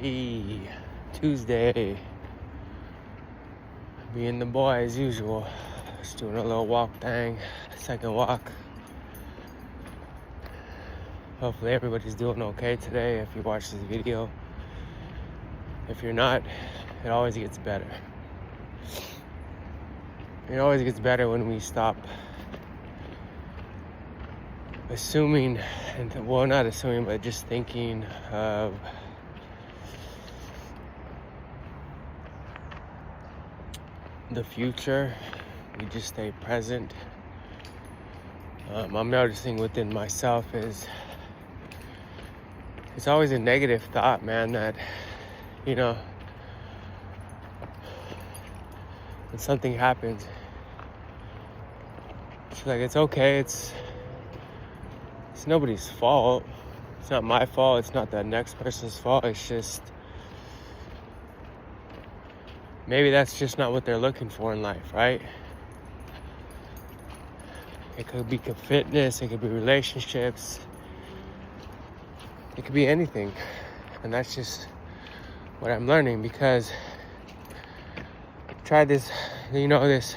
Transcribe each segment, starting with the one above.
Hey, Tuesday. Me and the boy as usual. Just doing a little walk thing. Second walk. Hopefully everybody's doing okay today if you watch this video. If you're not, it always gets better. It always gets better when we stop assuming, not assuming, but just thinking of the future. We just stay present. I'm noticing within myself is it's always a negative thought, man, that, when something happens, it's like, it's okay, it's nobody's fault. It's not my fault, it's not the next person's fault. It's just, maybe that's just not what they're looking for in life, right? It could be fitness, it could be relationships, it could be anything. And that's just what I'm learning, because I tried this, this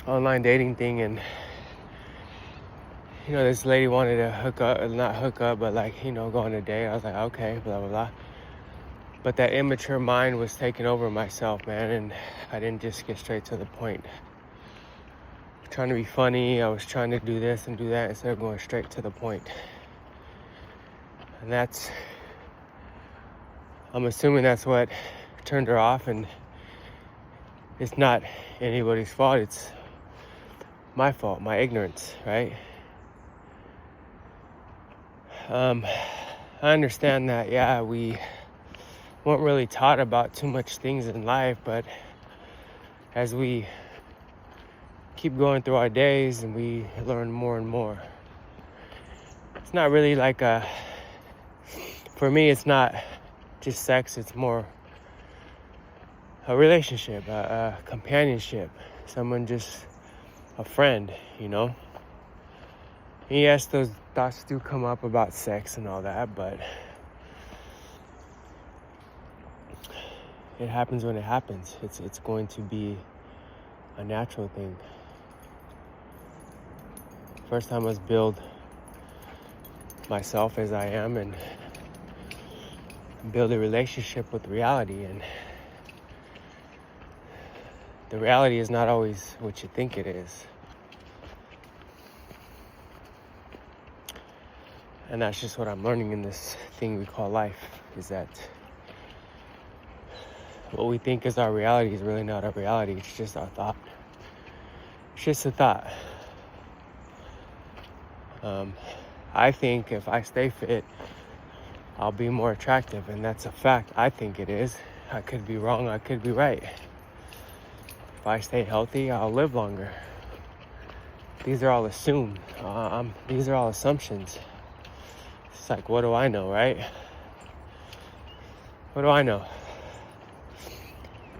online dating thing, and this lady wanted to not hook up, but go on a date. I was like, okay, blah, blah, blah. But that immature mind was taking over myself, man, and I didn't just get straight to the point. Trying to be funny, I was trying to do this and do that instead of going straight to the point. And I'm assuming that's what turned her off, and it's not anybody's fault, it's my fault, my ignorance, right? I understand that, we weren't really taught about too much things in life, but as we keep going through our days and we learn more and more, it's not really for me, it's not just sex, it's more a relationship, a companionship, a friend, And yes, those thoughts do come up about sex and all that, but it happens when it happens. It's going to be a natural thing. First, I must build myself as I am and build a relationship with reality. And the reality is not always what you think it is. And that's just what I'm learning in this thing we call life, is that what we think is our reality is really not our reality. It's just our thought. It's just a thought. I think if I stay fit, I'll be more attractive, and that's a fact. I think it is. I could be wrong, I could be right. If I stay healthy, I'll live longer. These are all assumed. These are all assumptions. It's like, what do I know, right? What do I know?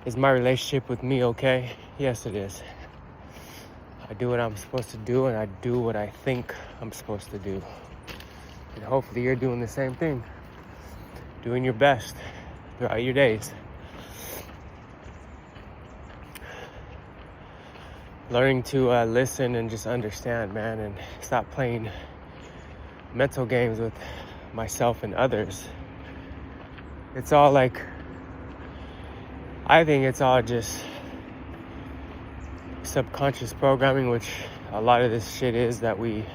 Is my relationship with me okay? Yes, it is. I do what I'm supposed to do, and I do what I think I'm supposed to do. And hopefully you're doing the same thing. Doing your best throughout your days. Learning to listen and just understand, man, and stop playing mental games with myself and others. It's all I think it's all just subconscious programming, which a lot of this shit is that we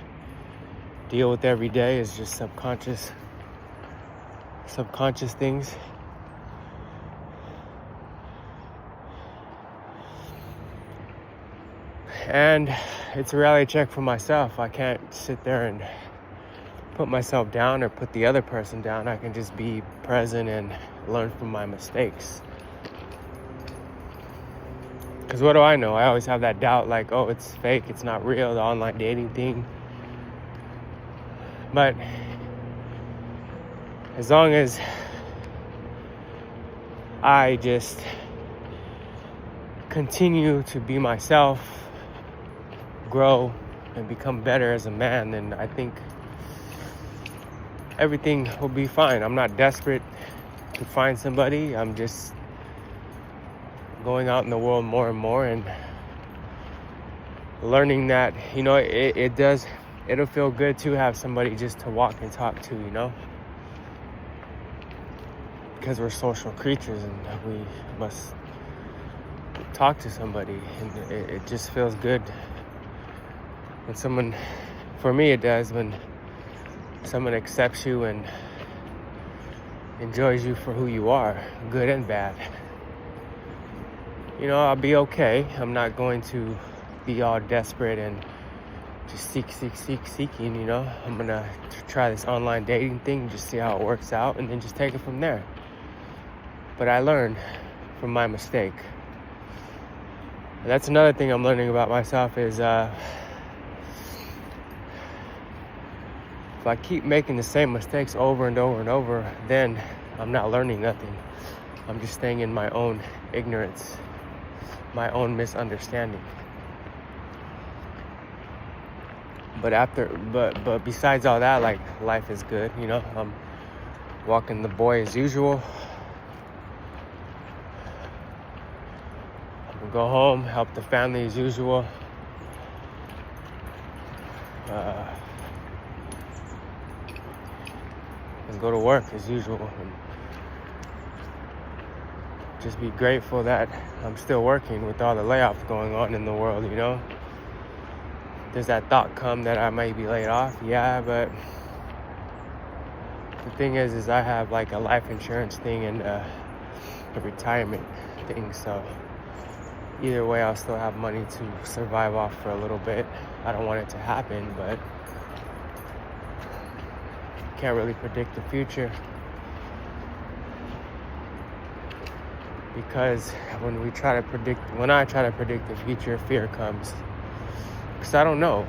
deal with every day is just subconscious things. And it's a reality check for myself. I can't sit there and put myself down or put the other person down. I can just be present and learn from my mistakes. Because what do I know? I always have that doubt, oh, it's fake, it's not real, the online dating thing. But as long as I just continue to be myself, grow, and become better as a man, then I think everything will be fine. I'm not desperate to find somebody. I'm just going out in the world more and more and learning that, it'll feel good to have somebody just to walk and talk to, because we're social creatures and we must talk to somebody, and it just feels good when someone, for me it does, when someone accepts you and enjoys you for who you are, good and bad. I'll be okay. I'm not going to be all desperate and just seeking, I'm gonna try this online dating thing, just see how it works out, and then just take it from there. But I learned from my mistake. And that's another thing I'm learning about myself is if I keep making the same mistakes over and over and over, then I'm not learning nothing. I'm just staying in my own ignorance, my own misunderstanding. But besides all that, like, life is good, I'm walking the boy as usual. I'll go home, help the family as usual. And go to work as usual. And just be grateful that I'm still working with all the layoffs going on in the world, Does that thought come that I might be laid off? Yeah, but the thing is I have like a life insurance thing and a retirement thing, so either way I'll still have money to survive off for a little bit. I don't want it to happen, but can't really predict the future, because when I try to predict the future, fear comes. Because I don't know.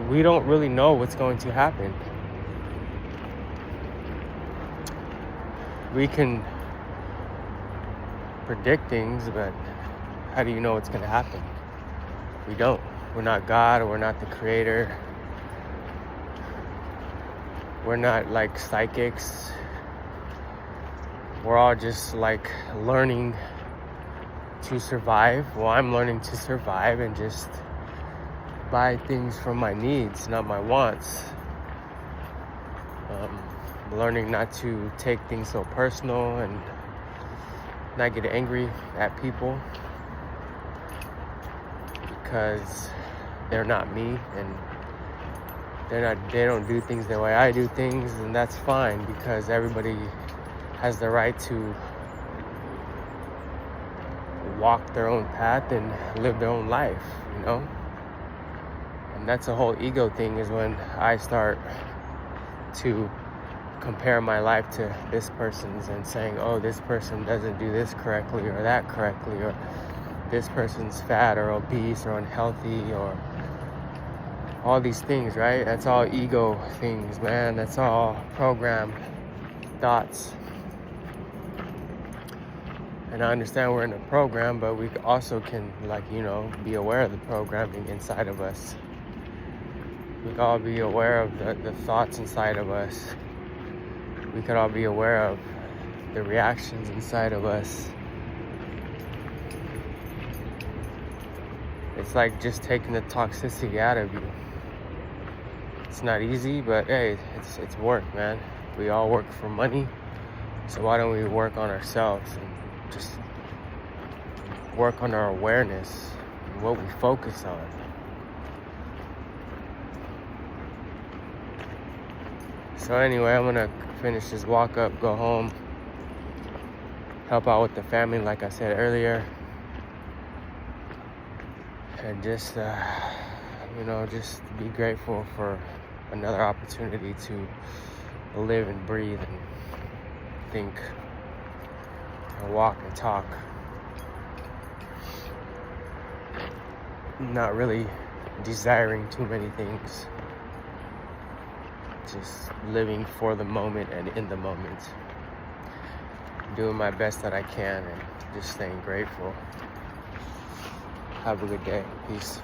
We don't really know what's going to happen. We can predict things, but how do you know what's going to happen? We don't. We're not God, or we're not the creator. We're not like psychics. We're all just like learning to survive. Well, I'm learning to survive and just buy things from my needs, not my wants. Learning not to take things so personal and not get angry at people because they're not me and they don't do things the way I do things, and that's fine, because everybody has the right to walk their own path and live their own life, And that's a whole ego thing, is when I start to compare my life to this person's and saying, oh, this person doesn't do this correctly or that correctly, or this person's fat or obese or unhealthy, or all these things, right? That's all ego things, man. That's all programmed thoughts. And I understand we're in a program, but we also can, be aware of the programming inside of us. We could all be aware of the thoughts inside of us. We could all be aware of the reactions inside of us. It's like just taking the toxicity out of you. It's not easy, but hey, it's work, man. We all work for money, so why don't we work on ourselves and just work on our awareness and what we focus on. So anyway, I'm gonna finish this walk up, go home, help out with the family like I said earlier, and just just be grateful for another opportunity to live and breathe and think and walk and talk. Not really desiring too many things. Just living for the moment and in the moment. Doing my best that I can and just staying grateful. Have a good day. Peace.